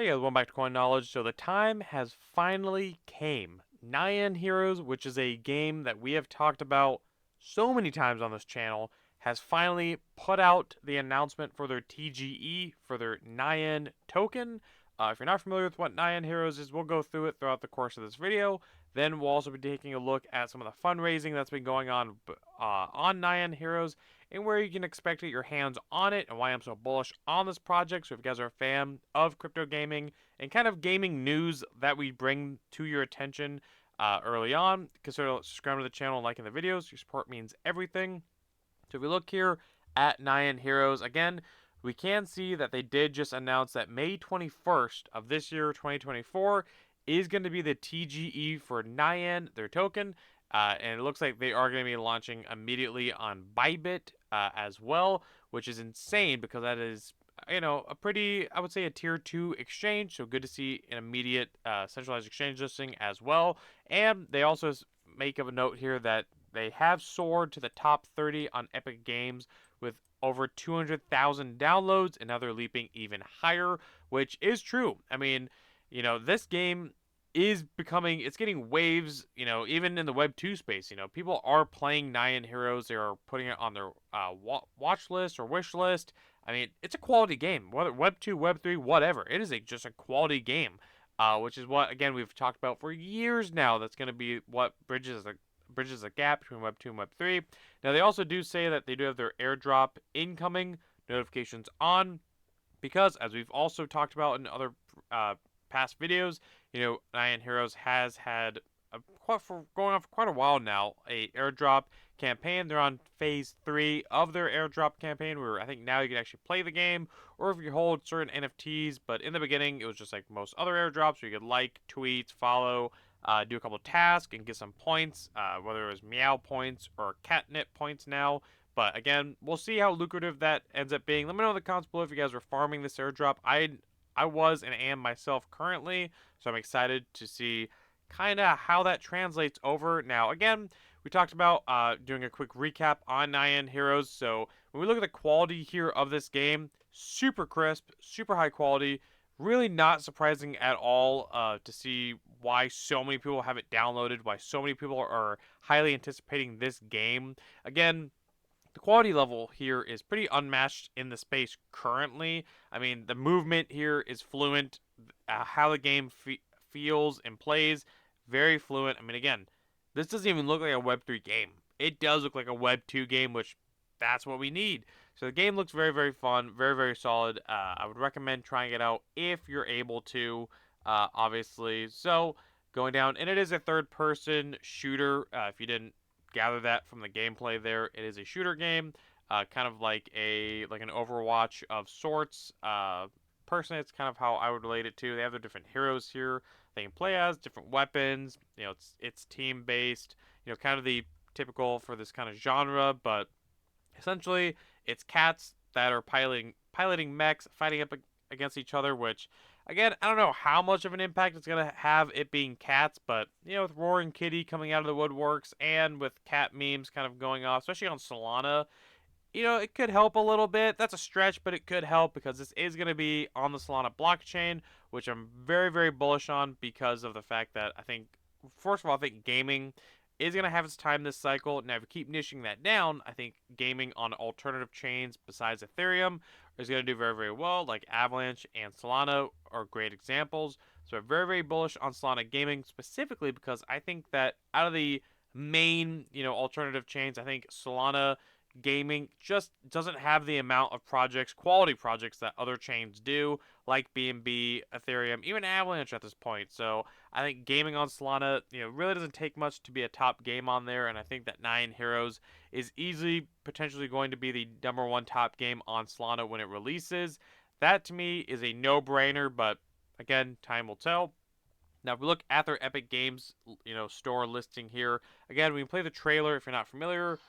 Hey guys, welcome back to Coin Knowledge. So the time has finally came. Nyan Heroes, which is a game that we have talked about so many times on this channel, has finally put out the announcement for their TGE, for their Nyan token. If you're not familiar with what Nyan Heroes is, we'll go through it throughout the course of this video. Then we'll also be taking a look at some of the fundraising that's been going on Nyan Heroes, and where you can expect to get your hands on it, and why I'm so bullish on this project. So if you guys are a fan of crypto gaming and kind of gaming news that we bring to your attention early on, consider subscribing to the channel and liking the videos. Your support means everything. So if we look here at Nyan Heroes, again, we can see that they did just announce that May 21st of this year, 2024, is going to be the TGE for Nyan, their token. And it looks like they are going to be launching immediately on Bybit as well, which is insane because that is, a pretty, I would say, a tier 2 exchange. So good to see an immediate centralized exchange listing as well. And they also make of a note here that they have soared to the top 30 on Epic Games with over 200,000 downloads, and now they're leaping even higher, which is true. I mean, this game is it's getting waves, even in the Web 2 space. People are playing Nyan Heroes. They are putting it on their watch list or wish list. I mean, it's a quality game, whether Web 2, Web 3, whatever. It is just a quality game, which is what, again, we've talked about for years now. That's going to be what bridges a gap between Web 2 and Web 3. Now, they also do say that they do have their airdrop incoming notifications on because, as we've also talked about in other past videos, Nyan Heroes has had going on for quite a while now a airdrop campaign. They're on phase 3 of their airdrop campaign, where I think now you can actually play the game, or if you hold certain NFTs. But in the beginning, it was just like most other airdrops, where you could like, tweet, follow, do a couple tasks, and get some points, whether it was meow points or catnip points now. But again, we'll see how lucrative that ends up being. Let me know in the comments below if you guys are farming this airdrop. I was and am myself currently, so I'm excited to see kind of how that translates over. Now, again, we talked about doing a quick recap on Nyan Heroes. So when we look at the quality here of this game, super crisp, super high quality, really not surprising at all to see why so many people have it downloaded, why so many people are highly anticipating this game. Again, the quality level here is pretty unmatched in the space currently. I mean, the movement here is fluent. How the game feels and plays, very fluent. I mean, again, this doesn't even look like a Web 3 game. It does look like a Web 2 game, which that's what we need. So the game looks very, very fun, very, very solid. I would recommend trying it out if you're able to, obviously. So going down, and it is a third-person shooter. If you didn't gather that from the gameplay there, it is a shooter game, kind of like an Overwatch of sorts. Personally, it's kind of how I would relate it to. They have their different heroes here they can play as, different weapons. It's team based. Kind of the typical for this kind of genre, but essentially it's cats that are piloting mechs, fighting up against each other. Which, again, I don't know how much of an impact it's gonna have it being cats, but with Roaring Kitty coming out of the woodworks and with cat memes kind of going off, especially on Solana, it could help a little bit. That's a stretch, but it could help because this is going to be on the Solana blockchain, which I'm very, very bullish on because of the fact that first of all, I think gaming is going to have its time this cycle. Now, if you keep niching that down, I think gaming on alternative chains besides Ethereum is going to do very, very well. Like Avalanche and Solana are great examples. So I'm very, very bullish on Solana gaming specifically because I think that out of the main, alternative chains, I think Solana gaming just doesn't have the amount of quality projects that other chains do, like BNB, Ethereum, even Avalanche at this point. So I think gaming on Solana, really doesn't take much to be a top game on there, and I think that Nyan Heroes is easily potentially going to be the #1 top game on Solana when it releases. That to me is a no-brainer, but again, time will tell. Now, if we look at their Epic Games, store listing here, again, we can play the trailer if you're not familiar.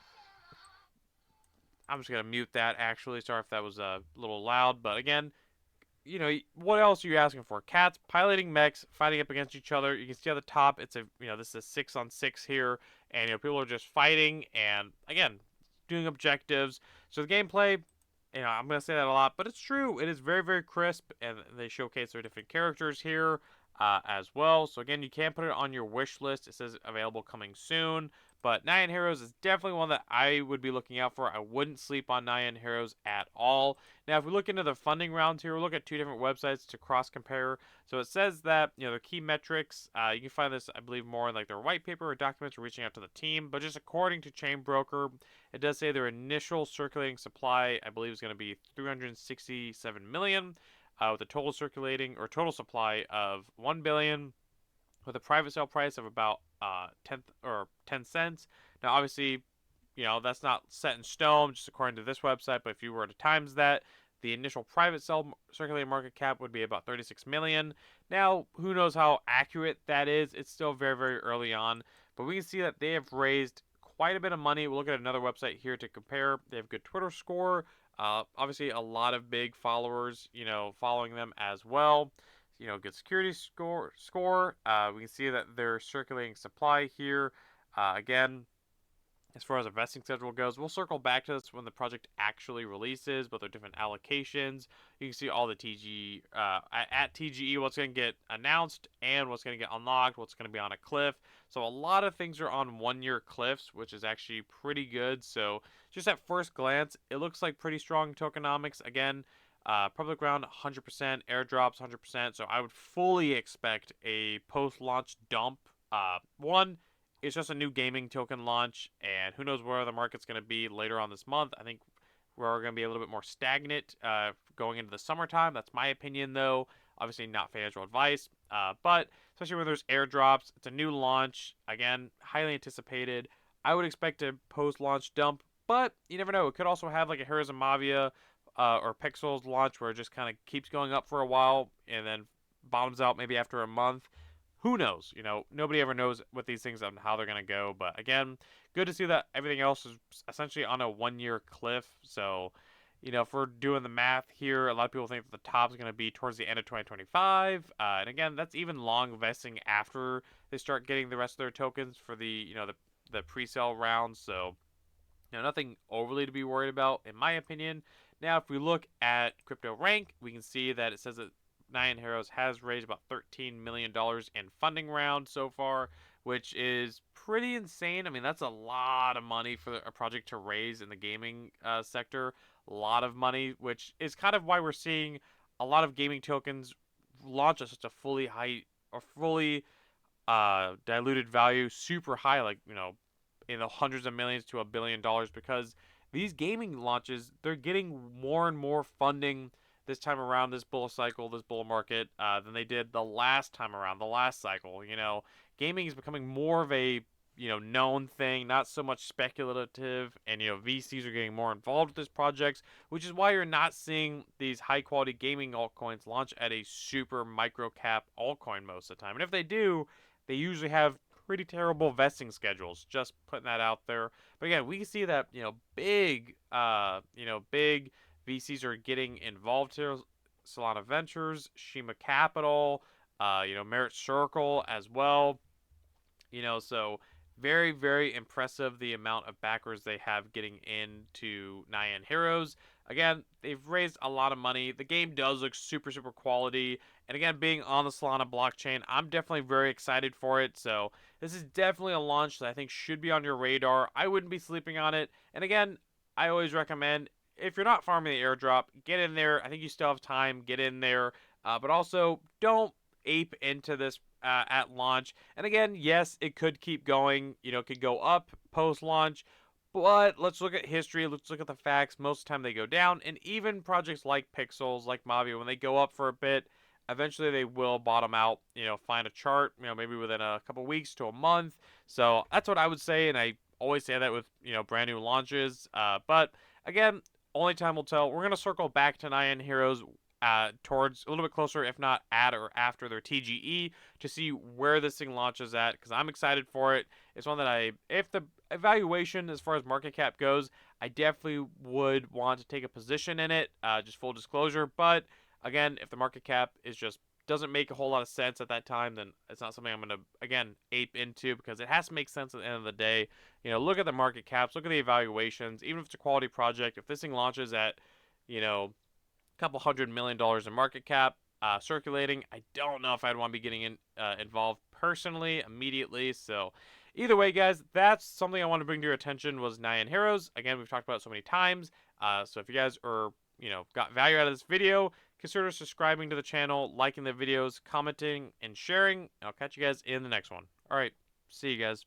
I'm just going to mute that, actually. Sorry if that was a little loud. But again, what else are you asking for? Cats piloting mechs, fighting up against each other. You can see at the top, it's this is a 6-on-6 here. And, people are just fighting and, again, doing objectives. So the gameplay, I'm gonna say that a lot, but it's true. It is very, very crisp, and they showcase their different characters here as well. So again, you can put it on your wish list. It says available coming soon. But Nyan Heroes is definitely one that I would be looking out for. I wouldn't sleep on Nyan Heroes at all. Now, if we look into the funding rounds here, we'll look at two different websites to cross compare. So it says that their key metrics. You can find this, I believe, more in like their white paper or documents reaching out to the team. But just according to Chain Broker, it does say their initial circulating supply, I believe, is going to be 367 million, with a total circulating or total supply of 1 billion, with a private sale price of about 10 cents. Now, obviously, that's not set in stone, just according to this website. But if you were to times that, the initial private sale circulating market cap would be about 36 million. Now, who knows how accurate that is? It's still very, very early on, but we can see that they have raised quite a bit of money. We'll look at another website here to compare. They have good Twitter score. Obviously, a lot of big followers, following them as well. Good security score. We can see that their circulating supply here. Again, as far as the vesting schedule goes, we'll circle back to this when the project actually releases, but their different allocations. You can see all the at TGE, what's going to get announced and what's going to get unlocked, what's going to be on a cliff. So a lot of things are on 1-year cliffs, which is actually pretty good. So just at first glance, it looks like pretty strong tokenomics. Again, public round 100%, airdrops 100%. So I would fully expect a post-launch dump. One, it's just a new gaming token launch, and who knows where the market's going to be later on this month. I think we're going to be a little bit more stagnant going into the summertime. That's my opinion, though. Obviously, not financial advice, but especially when there's airdrops, it's a new launch. Again, highly anticipated. I would expect a post-launch dump, but you never know. It could also have like a Heroes of Mavia or Pixels launch where it just kind of keeps going up for a while and then bottoms out maybe after a month. Who knows? Nobody ever knows with these things on how they're going to go. But again, good to see that everything else is essentially on a 1-year cliff. So, if we're doing the math here, a lot of people think that the top is going to be towards the end of 2025. And again, that's even long vesting after they start getting the rest of their tokens for the pre-sale rounds. So, nothing overly to be worried about, in my opinion. Now, if we look at crypto rank, we can see that it says that Nyan Heroes has raised about $13 million in funding round so far, which is pretty insane. I mean, that's a lot of money for a project to raise in the gaming sector. A lot of money, which is kind of why we're seeing a lot of gaming tokens launch at such a fully diluted value, super high, like, in the hundreds of millions to $1 billion, because these gaming launches, they're getting more and more funding this time around, this bull cycle, this bull market, than they did the last time around, the last cycle. Gaming is becoming more of a known thing, not so much speculative, and VCs are getting more involved with these projects, which is why you're not seeing these high quality gaming altcoins launch at a super micro cap altcoin most of the time. And if they do, they usually have pretty terrible vesting schedules. Just putting that out there. But again, we can see that big VCs are getting involved here. Solana Ventures, Shima Capital, Merit Circle as well. So very, very impressive the amount of backers they have getting into Nyan Heroes. Again, they've raised a lot of money. The game does look super, super quality. And again, being on the Solana blockchain, I'm definitely very excited for it. So this is definitely a launch that I think should be on your radar. I wouldn't be sleeping on it. And again, I always recommend, if you're not farming the airdrop, get in there. I think you still have time. Get in there. But also, don't ape into this at launch. And again, yes, it could keep going. It could go up post-launch. But let's look at history. Let's look at the facts. Most of the time they go down. And even projects like Pixels, like Mavia, when they go up for a bit, eventually they will bottom out. Find a chart, maybe within a couple weeks to a month. So that's what I would say. And I always say that with, brand new launches. But again, only time will tell. We're going to circle back to Nyan Heroes towards a little bit closer, if not at or after their TGE, to see where this thing launches at, because I'm excited for it. It's one that if the evaluation as far as market cap goes, I definitely would want to take a position in it, just full disclosure. But again, if the market cap doesn't make a whole lot of sense at that time, then it's not something I'm going to, again, ape into, because it has to make sense at the end of the day. Look at the market caps, look at the evaluations, even if it's a quality project. If this thing launches at couple $100 million in market cap circulating. I don't know if I'd want to be getting involved personally immediately. So either way, guys, that's something I want to bring to your attention was Nyan Heroes. Again, we've talked about it so many times. So if you guys are, got value out of this video, consider subscribing to the channel, liking the videos, commenting, and sharing. I'll catch you guys in the next one. All right, see you guys.